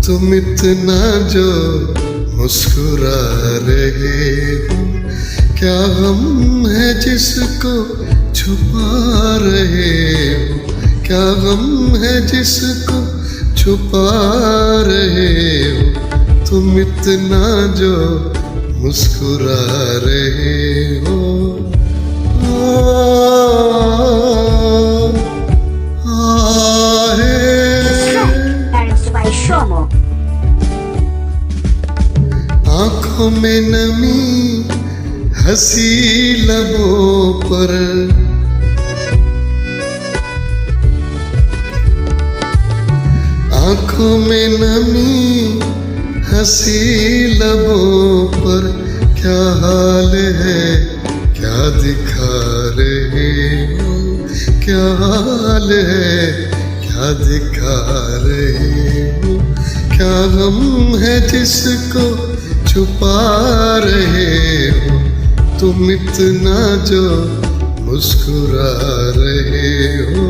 तुम इतना जो मुस्कुरा रहे हो, क्या गम है जिसको छुपा रहे हो, क्या गम है जिसको छुपा रहे हो, तुम इतना जो मुस्कुरा रहे हो। आँखों में नमी, हंसी लबों पर, आँखों में नमी, हंसी लबों पर, क्या हाल है क्या दिखा रहे हो, क्या हाल है क्या दिखा रहे हो, क्या गम है जिसको छुपा रहे हो, तुम इतना जो मुस्कुरा रहे हो।